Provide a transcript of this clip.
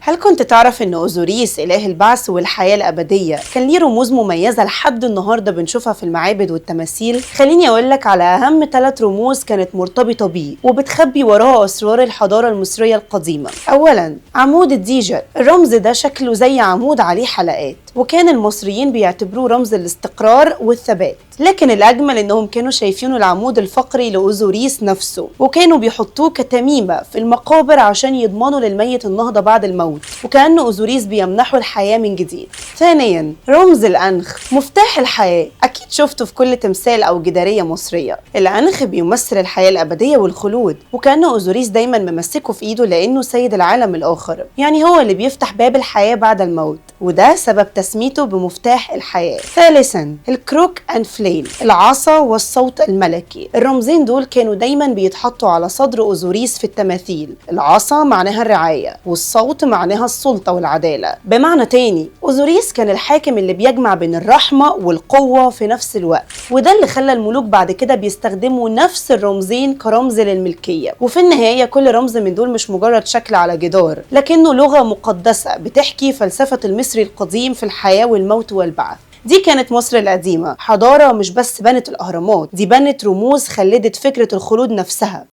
هل كنت تعرف إن أوزوريس إله البعث والحياة الأبدية كان ليه رموز مميزة لحد النهاردة بنشوفها في المعابد والتماثيل؟ خليني أقولك على أهم 3 رموز كانت مرتبطة بيه وبتخبي وراها أسرار الحضارة المصرية القديمة. أولاً عمود الديجل، الرمز ده شكله زي عمود عليه حلقات، وكان المصريين بيعتبروه رمز الاستقرار والثبات، لكن الأجمل إنهم كانوا شايفينه العمود الفقري لأوزوريس نفسه، وكانوا بيحطوه كتميمة في المقابر عشان يضمنوا للميت النهضة بعد الموت، وكأن أوزوريس بيمنحه الحياة من جديد. ثانياً رمز الأنخ، مفتاح الحياة، أكيد شفته في كل تمثال أو جدارية مصرية. الأنخ بيمثل الحياة الأبدية والخلود، وكأن أوزوريس دايماً ممسكه في إيده لأنه سيد العالم الآخر، يعني هو اللي بيفتح باب الحياة بعد الموت، وده سبب تسميته بمفتاح الحياة. ثالثاً الكروك أند فليل، العصا والصوت الملكي، الرمزين دول كانوا دايماً بيتحطوا على صدر أوزوريس في التماثيل. العصا معناها الرعاية، والصوت معناها السلطة والعدالة. بمعنى تاني أوزوريس كان الحاكم اللي بيجمع بين الرحمة والقوة في نفس الوقت، وده اللي خلى الملوك بعد كده بيستخدموا نفس الرمزين كرمز للملكية. وفي النهاية كل رمز من دول مش مجرد شكل على جدار، لكنه لغة مقدسة بتحكي فلسفة المصري القديم في الحياة والموت والبعث. دي كانت مصر القديمة، حضارة مش بس بنت الأهرامات، دي بنت رموز خلدت فكرة الخلود نفسها.